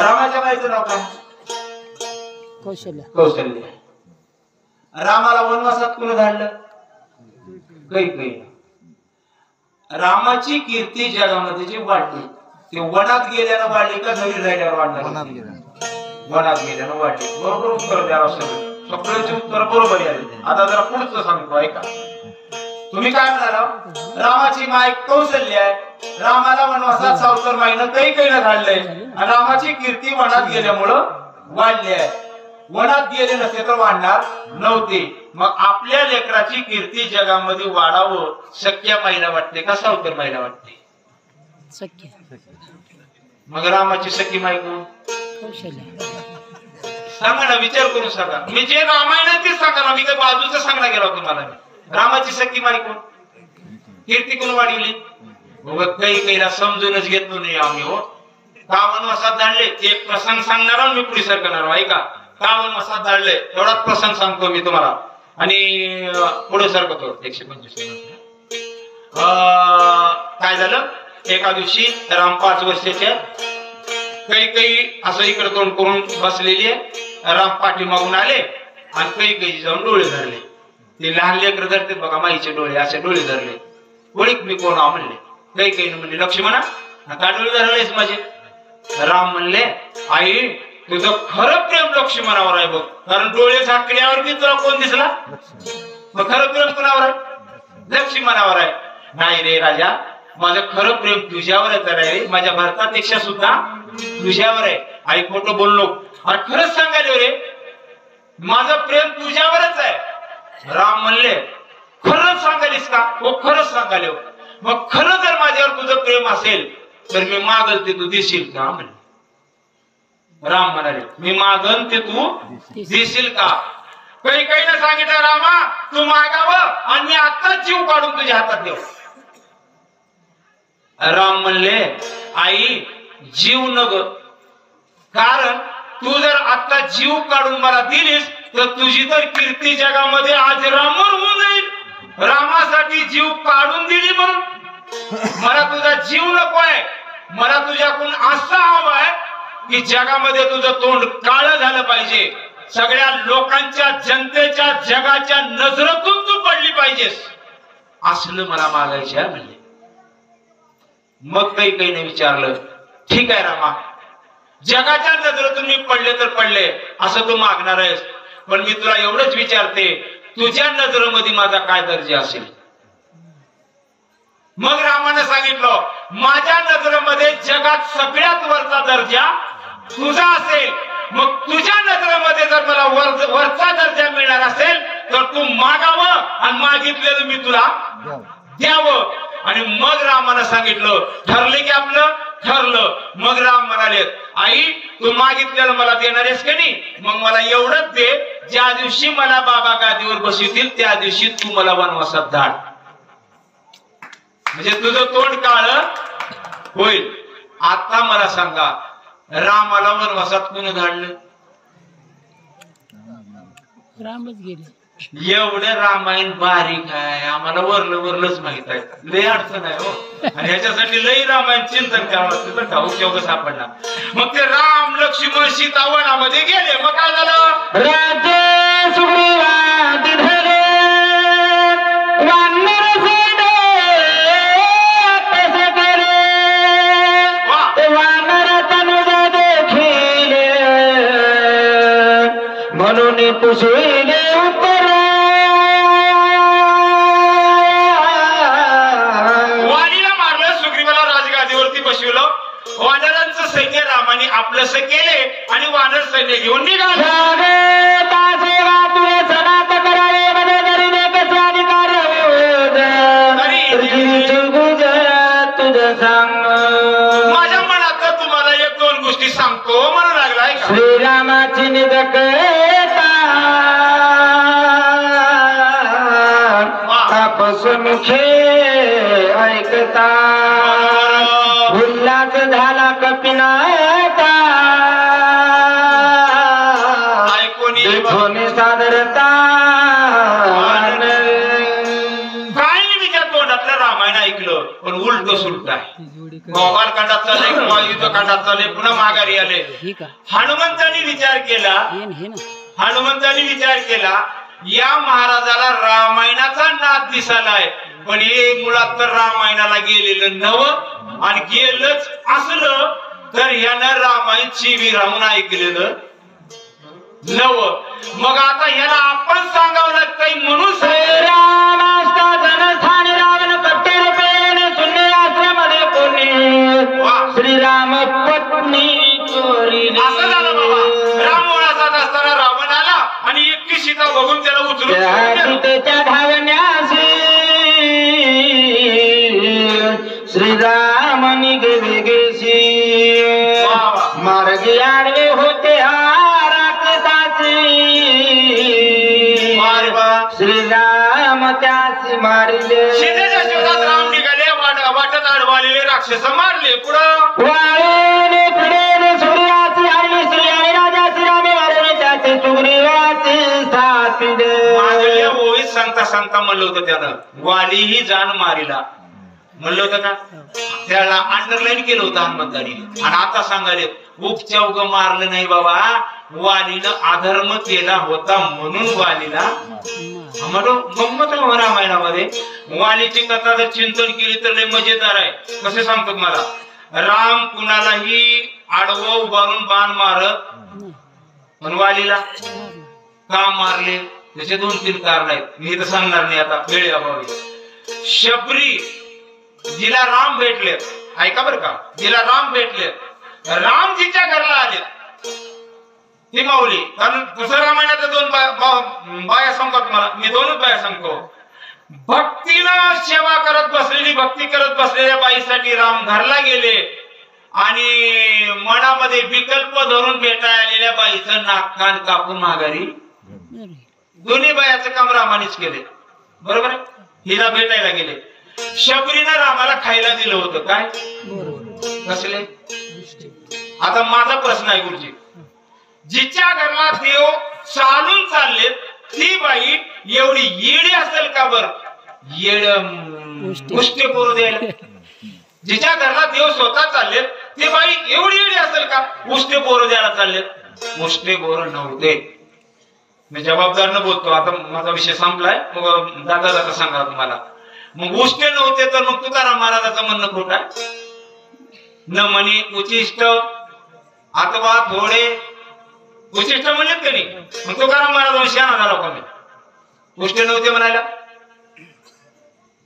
रामाच्या बाईचं नाव काय? कौशल्य. रामाला वनवासात कोण धाडलं? कैकेयी. रामाची कीर्ती जगामध्ये जी वाढली ते वनात गेल्यानं वाढली का घरी राहिल्यावर वाढणार? वनात गेल्यानं वाढली. बरोबर उत्तर द्यावं. सगळ्यांची उत्तर बरोबर आली. आता जरा पुढचं सांगतो ऐका. तुम्ही काय म्हणाला? रामाची माय कौशल्य आहे. रामाला वनवासात सावतर माईनं कैकेयीनं धाडलंय आणि रामाची कीर्ती वनात गेल्यामुळं वाढली आहे. वनात गेले नसते तर वाढणार नव्हते. मग आपल्या लेकराची कीर्ती जगामध्ये वाढावं शक्य माईला वाटते का सावतर माईला वाटते? मग रामाची सखी माई कोण? सांगा ना, विचार करून सांगा. मी जे रामायण आहे ते सांगा ना. मी काही बाजूचं सांगणार गेलो तुम्हाला. रामाची सखी माई कोण? कीर्ती कोण वाढवली? कैकेयीला समजूनच घेतलो नाही आम्ही. हो का वनवासात धाडले? एक प्रसंग सांगणार मी पुढे सरकणार. ऐका, का वनवासात धाडले एवढाच प्रसंग सांगतो मी तुम्हाला आणि पुढे सरकतो. 125. काय झालं? एका दिवशी राम 5 वर्षाचे, कैकेयी असं इकडे तोंड करून बसलेली आहे. राम पाठी मागून आले आणि कैकेयी जाऊन डोळे धरले. ते लहान लेकर धरते बघा माईचे डोळे, असे डोळे धरले. वळीक मी कोण म्हणले. कैकेयीने म्हणले लक्ष्मणा का डोळे धरलेस माझे? राम म्हणले आई तुझं खरं प्रेम लक्ष्मणावर आहे बघ. कारण डोळे झाकल्यावर बी तुला कोण दिसला? मग खरं प्रेम कोणावर आहे? लक्ष्मणावर आहे. नाही रे राजा, माझं खरं प्रेम तुझ्यावरच आहे. माझ्या भरतापेक्षा सुद्धा तुझ्यावर आहे. आई खोटं बोललो. अरे खरंच सांगायला रे, माझं प्रेम तुझ्यावरच आहे. राम म्हणले खरंच सांगालीस का? हो खरंच सांगाले. मग खरं जर माझ्यावर तुझं प्रेम असेल तर मी मागल ते तू देशील का? म्हणले. राम म्हणाले मी मागन ते तू देशील का? कैकेयीने सांगितलं रामा तू मागावं आणि मी आत्ताच जीव काढून तुझ्या हातात देऊ. राम म्हणले आई जीव नग, कारण तू जर आता जीव काढून मला दिलीस तर तुझी तर कीर्ती जगामध्ये आज रामवर होऊन जाईल. रामासाठी जीव काढून दिली म्हणून मला तुझा जीव नको आहे. मला तुझ्याकडून असं हवं आहे की जगामध्ये तुझं तोंड काळं झालं पाहिजे, सगळ्या लोकांच्या जनतेच्या जगाच्या नजरेतून तू पडली पाहिजेस, असलं मला मागायचे आहे म्हणले. मग काही नाही विचारलं, ठीक आहे रामा, जगाच्या नजरेतून मी पडले तर पडले असं तू मागणार आहेस, पण मी तुला एवढंच विचारते, तुझ्या नजरेमध्ये माझा काय दर्जा असेल? मग रामाने सांगितलं, माझ्या नजरेमध्ये जगात सगळ्यात वरचा दर्जा तुझा असेल. मग तुझ्या नजरेमध्ये जर मला वरचा दर्जा मिळणार असेल तर तू मागावं आणि मागितलेलं मी तुला द्यावं. आणि मग रामानं सांगितलं, ठरले की आपलं ठरलं. मग राम म्हणाले, आई तू मागितलेलं मला देणार आहेस का नाही? मग मला एवढंच दे, ज्या दिवशी मला बाबा गादीवर बसवतील त्या दिवशी तू मला वनवासात धाड, म्हणजे तुझं तोंड काळ होईल. आता मला सांगा, रामाला वनवासात कोण धाडलं?
रामच गेले.
एवढं रामायण बारीक आहे, आम्हाला वरलंच माहित आहे, लय अडचण आहे हो. आणि ह्याच्यासाठी लई रामायण चिंतन करावं लागतं बरं का, उपयोग सापडला. मग ते राम लक्ष्मण सीता वनामध्ये गेले. मग काय झालं?
राज्य सुग्रीवादी धरे वानर सेने तसे करे वानर तनुज देखिले म्हणून पुसविले उत्तर
वाणीला मारलं, सुग्रीवाला राजगादीवरती बसवलं. वानरांचं सैन्य रामाने आपलंसं केले आणि वानर सैन्य घेऊन निघाले. माझ्या मनात तुम्हाला एक दोन गोष्टी सांगतो म्हणू लागलाय.
श्रीरामाची निदकता आपसमुखे ऐकता उल्हास झाला कपिनाता ऐकून सादरता
काय नाही विचार तोंडातलं रामायण ऐकलं, पण उलट सुलट आहे. गोपालकांडात चालले किंवा युद्धकांडात चालले, पुन्हा माघारी आले. हनुमंतांनी विचार केला, हनुमंतांनी विचार केला, या महाराजाला रामायणाचा नाद दिसालाय, पण हे मुळात तर रामायणाला गेलेलं नव, आणि गेलंच असलं तर ह्यानं रामायण चिवी राहून ऐकलेलं नव. मग आता ह्याला आपण सांगावं लागतंय म्हणून
श्रीराम पत्नी
असं झालं बाबा. राम वनात असताना रावण आला आणि एकटी सीता बघून त्याला उचलून
सीतेच्या धावण्यासी श्रीराम निघे वेगेशी मार्गी आडवे होते राक्षसाची श्रीराम त्यासी मारिले.
सीतेच्या शोधात राम निघाले, वाटत अडवालेले राक्षस मारले. पुढं
वाळेने फिरेने सूर्याची आणि स्त्रियाने राजाची रामे मारले त्याचे सुग्रीवाची स्थापिले.
मागल्या ओळीत सांगता सांगता म्हणलं होतं त्यानं, वाली ही जाण मारिला म्हणलं होतं का? त्याला अंडरलाईन केलं होतं हनुमंतांनी. आणि आता सांगाले उपचौग मारलं नाही बाबा, वालीनं अधर्म केला होता म्हणून वालीला गंमत रामायणामध्ये. वालीची कथा जर चिंतन केली तर लय मजेदार आहे. कसे सांगतो मला, राम कुणालाही आडवं उभारून बाण मारत, पण वालीला का मारले त्याचे 2-3 कारण आहेत. मी तर सांगणार नाही आता वेळेअभावी. शबरी जिला राम भेटले, ऐका बरं का, जिला राम भेटले, रामजीच्या घरला आले ती माऊली. कारण दुसऱ्या रामायणात 2 बाया सांगतो तुम्हाला, मी 2च बाया सांगतो. भक्तीनं सेवा करत बसलेली, भक्ती करत बसलेल्या बाईसाठी राम घरला गेले आणि मनामध्ये विकल्प धरून भेटायला आलेल्या बाईचं नाक कान कापून माघारी. दोन्ही बायाचं काम रामानेच केले, बरोबर आहे. हिला भेटायला गेले. शबरीनं रामाला खायला दिलं होतं काय? कसले? आता माझा प्रश्न आहे गुरुजी, जिच्या घरला देव चालून चालले ती बाई एवढी येडी असेल का? बर येड गोष्टी करू द्यायला जिच्या घराला देव स्वतः चाललेत ते बाई एवढी एवढी असेल का उष्टे बोर द्यायला चाललेत उष्टे बोर नव्हते मी जबाबदार न बोलतो आता माझा विषय संपलाय मग जाता जाता सांगा तुम्हाला मग उष्टे नव्हते तर मग तुकाराम महाराजाचं म्हणणं खोटं आहे न म्हणे उचिष्ट अथवा थोडे उचिष्ट म्हणलेत का नाही मग तुकाराम महाराज शहाणा झाला का मी उष्टे नव्हते म्हणायला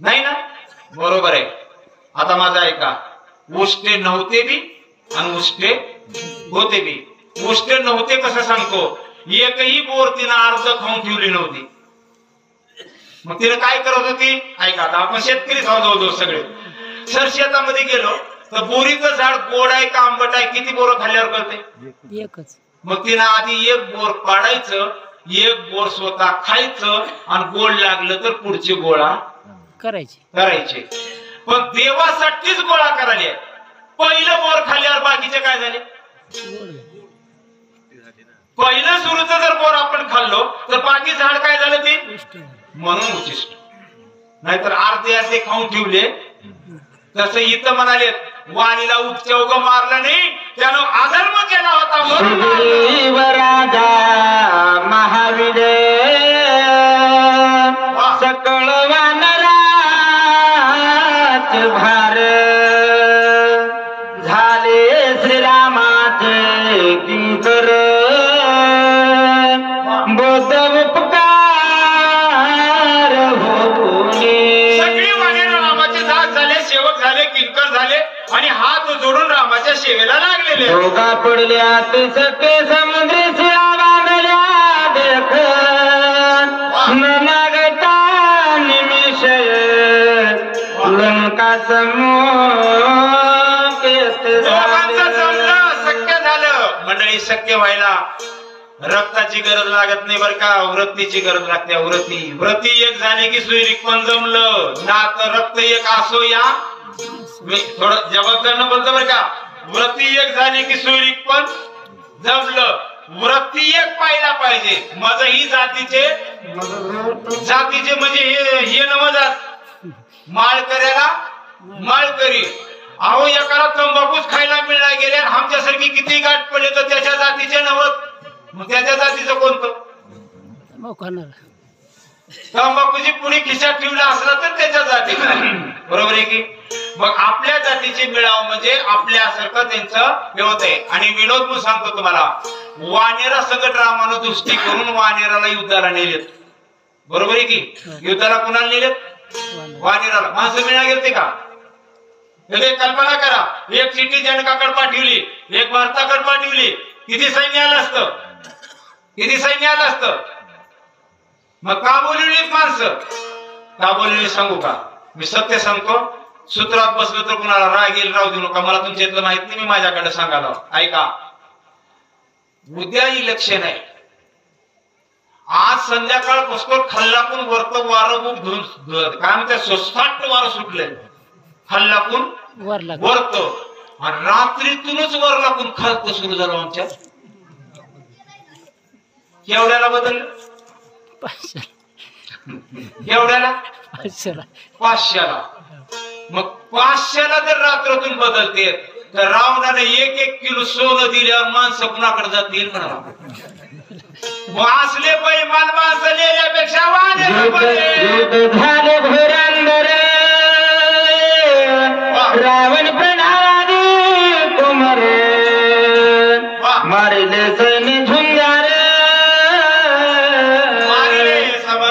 नाही ना बरोबर आहे आता माझा ऐका उष्टे नव्हते बी आणि उष्टे होते बी उष्टे नव्हते कसं सांगतो एकही बोर तिनं अर्ध खाऊन ठेवली नव्हती मग तिने काय करत होती ऐका आता आपण शेतकरी जवळजवळ सगळे सर शेतामध्ये गेलो तर बोरीचं झाड गोड आहे का आंबट आहे किती बोरं खाल्ल्यावर कळते
एकच
मग तिनं आधी एक बोर पाडायचं एक बोर स्वतः खायचं आणि गोड लागलं तर पुढचे गोळा करायचे पण देवासाठीच गोळा करायला पहिलं बोर खाल्ल्यावर बाकीचे काय झाले पहिलं सुरूच जर बोर आपण खाल्लो तर बाकी झाड काय झालं ते म्हणून उचिष्ट नाहीतर अर्धे खाऊन ठेवले तसं इथं म्हणाले वाणीला उपचौग मारला नाही त्यानं अधर्म केला होता म्हणून
राजा महावीर सकळ वानराच भार झाले श्रीरामाचे किंकर बोध उपकार होणे
सगळे वाणीला रामाचे दास झाले सेवक झाले किंकर झाले आणि हात जोडून रामाच्या सेवेला लागलेले
दोघा पडल्यात सखे समुद्री शिळा बांधल्या देख न मागता निमिष लंका
दोघांचं जमलं शक्य झालं मंडळी शक्य व्हायला रक्ताची गरज लागत नाही बर का वृत्तीची गरज लागते व्रती एक झाली की सुईरिक पण जमलं नात रक्त एक असो या मी थोडं जबाबदार न बोलतो बर का व्रती एक झाली की सुईरिक पण जमलं व्रती एक पाहिला पाहिजे माझं ही जातीचे म्हणजे हे नवजात माळकऱ्याला माळकरी अहो एकाला तंबाखूच खायला मिळाला गेले आमच्यासारखी किती गाठ पडले तर त्याच्या जातीचे नवत मग त्याच्या जातीचं कोणतं तंबाखूची पुढे खिशात ठेवला असला तर त्याच्या जातीचं बरोबर आहे की मग आपल्या जातीचे मिळाव म्हणजे आपल्यासारखं त्यांचं हे होत आहे आणि विनोद म्हणून सांगतो तुम्हाला वानेरा सगट रामानं दृष्टी करून वानेराला युद्धाला नेलेत बरोबर आहे की युद्धाला कुणाला नेलेत वानेराला माणसं मिळा गेलते का कल्पना करा एक चिठ्ठी जनकाकडे पाठवली एक भारताकडे पाठवली किती सैन्य आलं असतं मग का बोलवली माणसं का बोलवली सांगू का मी सत्य सांगतो सूत्रात बसलो तर कुणाला राग येईल राहू देऊ नका मला तुमच्यातलं माहित नाही मी माझ्याकडे सांगायला ऐका उद्या इलेक्शन आहे आज संध्याकाळ पुष्कळ खल्लापून वरत वारं खूप धुवून काय म्हणते सोसाट वारं सुटलंय खल्लापून वरत आणि रात्रीतूनच वर लागून खालत सुरू झालं आमच्या एवढ्याला बदललं एवढ्याला 500ला मग 500ला जर रात्रातून बदलते तर रावणाने 1-1 किलो सोनं दिल्यावर माणसं कुणाकडे जातील म्हणा असले बैमान माणसं लिहिल्यापेक्षा
झाले घोरांदर रावण प्रणाली कुमार मारिले सैन्य झुंजार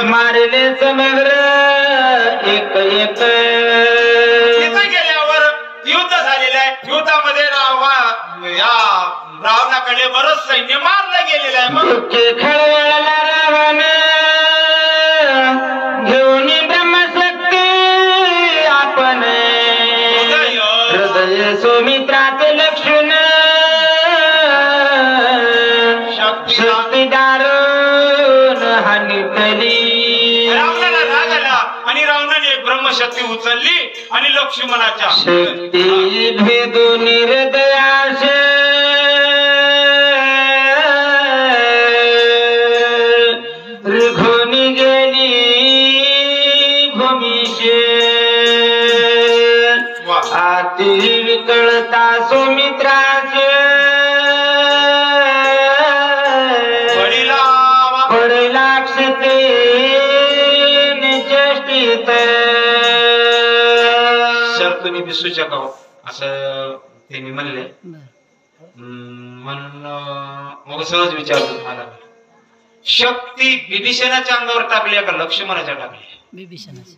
मारिले समग्र एक
गेल्यावर युद्ध झालेलं आहे युद्धामध्ये रावणाकडे बरंच सैन्य मारलं गेलेलं आहे मग
खळवळला रावण घेऊन ब्रह्मशक्ती आपण हृदय सुमित्राचे लक्ष्मण शक्ती दारुण हानितली
रावणाला राग आला आणि रावणाने ब्रह्मशक्ती उचलली आणि लक्ष्मणाच्या
शक्ती भेदून हृदयाश रिघोनी गेली भूमिशे आती विकळता सुमित्राचे पडलाक्षते चेष्टित
सर तुम्ही दिसू शकाव असं ते मी म्हणले म्हणून मग सहज विचारतो मला शक्ती विभीषणाच्या अंगावर टाकली का लक्ष्मणाच्या टाकली
विभीषणाची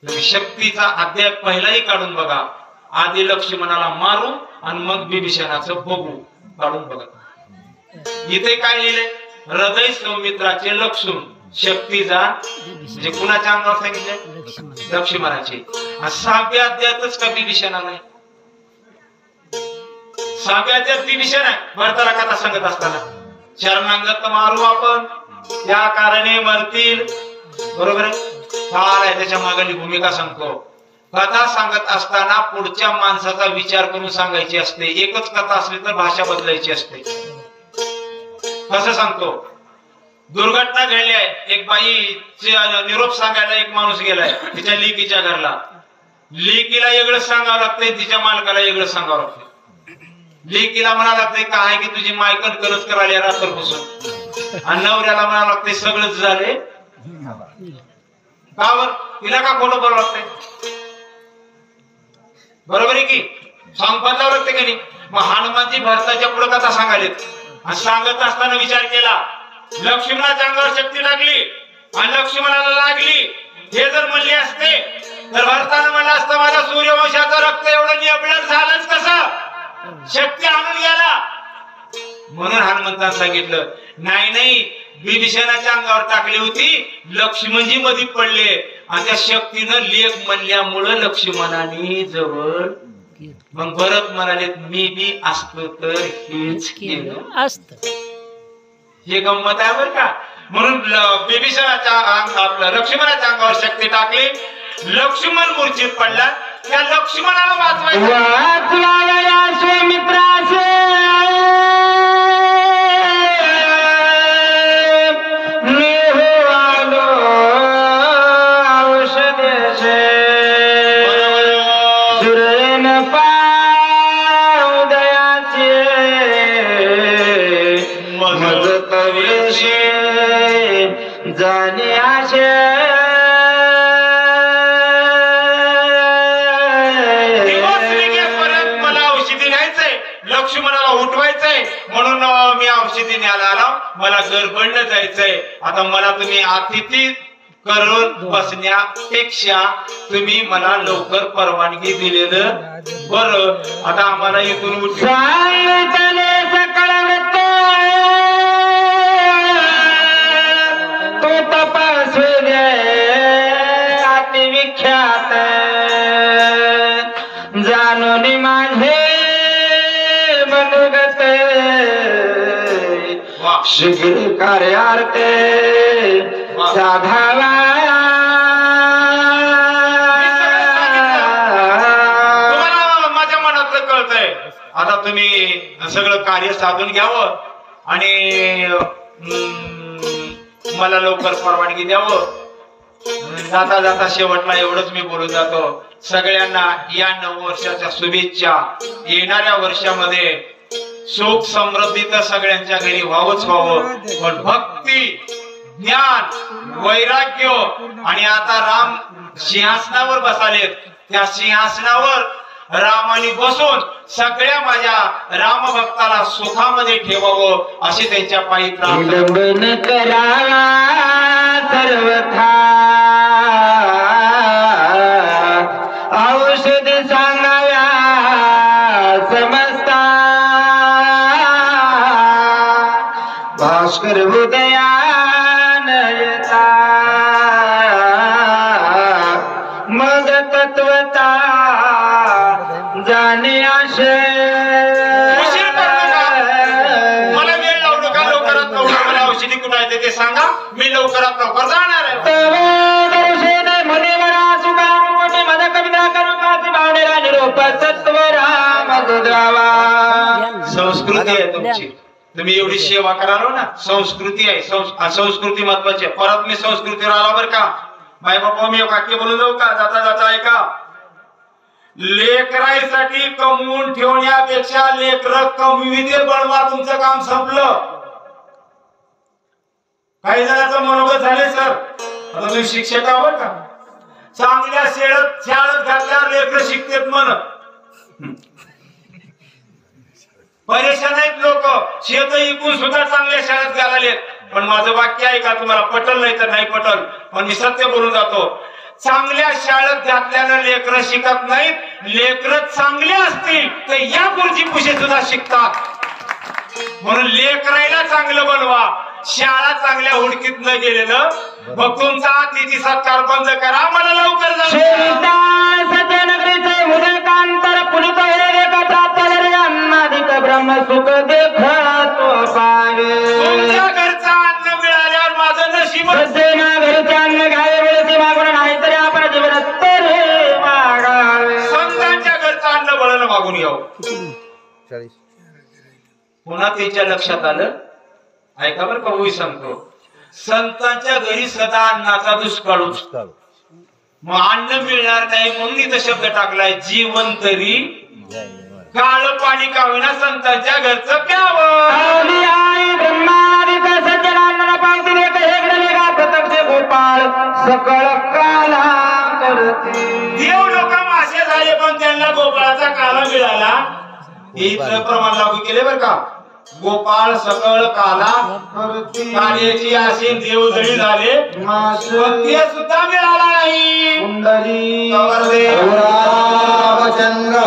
तुम्ही शक्तीचा अध्याय पहिलाही काढून बघा आधी लक्ष्मणाला मारू आणि मग विभीषणाचं बघू काढून बघा इथे काय लिहिलंय हृदय सौमित्राचे लक्ष्मण शक्तीचा म्हणजे कुणाच्या अंगावर सांगितलंय लक्ष्मणाचे सहाव्या अध्यायातच का विभीषणाला आहे सहाव्या अध्यायात विभीषण आहे भरताला कथा सांगत असताना शरणांगत मारू आपण त्या कारणे मरतील बरोबर आहे काय त्याच्या मागली भूमिका सांगतो कथा सांगत असताना पुढच्या माणसाचा विचार करून सांगायची असते एकच कथा असली तर भाषा बदलायची असते कसं सांगतो दुर्घटना घडली आहे एक बाई निरोप सांगायला एक माणूस गेलाय तिच्या लेकीच्या घरला लेकीला वेगळं सांगावं लागतंय तिच्या मालकाला वेगळं सांगावं लागतंय लेकीला म्हणावं लागतंय काय की तुझी मायकन करत करायला रात्रपासून आणि नवऱ्याला म्हणावं लागतंय सगळंच झाले का बर तिला का खोटं बोलावं लागतंय बरोबर आहे की सांग बदलावं लागतंय की नाही मग हनुमानजी भरताच्या पुढे कथा सांगायलेत आणि सांगत असताना विचार केला लक्ष्मणाच्या अंगावर शक्ती टाकली आणि लक्ष्मणाला लागली हे जर म्हणले असते तर भरताना म्हणलं असतं माझ्या सूर्यवंशाचं रक्त एवढं निबळत झालंच कसं शक्ती आणून गेला म्हणून हनुमंतांनी सांगितलं नाही नाही विभीषणाच्या अंगावर टाकली होती लक्ष्मणजी मध्ये पडले आणि त्या शक्तीनं लेख म्हणल्यामुळं लक्ष्मणाने जवळ मग भरत म्हणाले मी बी असतो तर हेच केलं
असत
हे गंमत आहे बर का म्हणून विभीषणाच्या आपल्या लक्ष्मणाच्या अंगावर शक्ती टाकली लक्ष्मण मूर्छित पडला त्या लक्ष्मणाला वाचवायला
सुमित्राचे जाने आशे
परत मला औषधी न्यायचंय लक्ष्मणाला उठवायचंय म्हणून मी औषधी न्यायला आलो मला गडबडलं जायचंय आता मला तुम्ही अतिथी करून बसण्यापेक्षा तुम्ही मला लवकर परवानगी दिलेलं बरं आता आम्हाला इथून
विख्यात जाणून माझे मनोगत शीघ्र कार्यार्थ साधावा
माझ्या मनातलं कळतंय आता तुम्ही सगळं कार्य साधून घ्यावं आणि मला लवकर परवानगी द्यावं जाता जाता शेवटला एवढंच मी बोलून जातो सगळ्यांना या नववर्षाच्या शुभेच्छा येणाऱ्या वर्षामध्ये सुख समृद्धी तर सगळ्यांच्या घरी व्हावंच व्हावं पण भक्ती ज्ञान वैराग्य आणि आता राम सिंहासनावर बसालेत त्या सिंहासनावर रामाने बसून सगळ्या माझ्या राम भक्ताला सुखामध्ये ठेवावं अशी त्यांच्या पायी
प्रार्थना करावा सर्वथा औषध सांगाव्या समजता भास्कर हृदयान येता मग तत्वता जाणे आशय
मला वेळ लावू नका लवकरात लवकर मला औषधी कुठं आहे ते सांगा मी लवकरात लवकर जाणार आहे संस्कृती आहे तुमची तुम्ही एवढी सेवा करालो ना संस्कृती आहे संस्कृती महत्वाची आहे परत मी संस्कृतीवर आला बरं का माय बापा मी वाक्य बोलून जाऊ का जाता जाता ऐका लेकराईसाठी कमवून ठेवण्यापेक्षा लेकर कमविते बनवा, तुमचं काम संपलं. काही जणांचं मनोगत झाले सर, आता तुम्ही शिक्षक आहात का, चांगल्या शाळेत घातल्यावर लेकर शिकतेत म्हण. परेशान आहेत लोक, शेत इकून सुद्धा चांगल्या शाळेत घालालेत. पण माझं वाक्य आहे का तुम्हाला पटल नाही तर नाही पटल, पण मी सत्य बोलून जातो. चांगल्या शाळेत घातल्यानं लेकर शिकत नाहीत. लेकर चांगले असतील तर या गुरुजी पुशे सुद्धा शिकतात. म्हणून लेकरायला चांगलं बनवा. शाळा चांगल्या हुडकीत न गेलेलं मग तुमचा अतिथी सत्कार बंद करा, मला लवकर
सत्यनगरीचे उदयकांतर पुलित अन्नाधिक ब्रह्म सुख देखतो पावे.
तुमच्या घरचं अन्न मिळाल्यावर माझं नशीब.
सज्जना घरचे अन्न घ्यावे वेळेचे मागून नाही तरी आपण जीवनात तर मागावे.
संतांच्या घरचं अन्न बळानं मागून घ्यावं. पुन्हा त्याच्या लक्षात आलं, ऐका बरं का होई सांगतो, संतांच्या घरी सदा अन्नाचा दुष्काळ. मग अन्न मिळणार नाही म्हणून इथं शब्द टाकलाय, जीवन तरी काळ पाणी का होईना संतांच्या घरचं प्यावं.
गोपाळ सकळ काला करते.
देव लोक मासे झाले पण त्यांना गोपाळाचा काला मिळाला. इथं प्रमाण लागू केले बरं का. गोपाळ सकळ काला काल्याची आशीन देव जळी झाले, ते सुद्धा मिळाला नाही.
कुंडली
चंद्र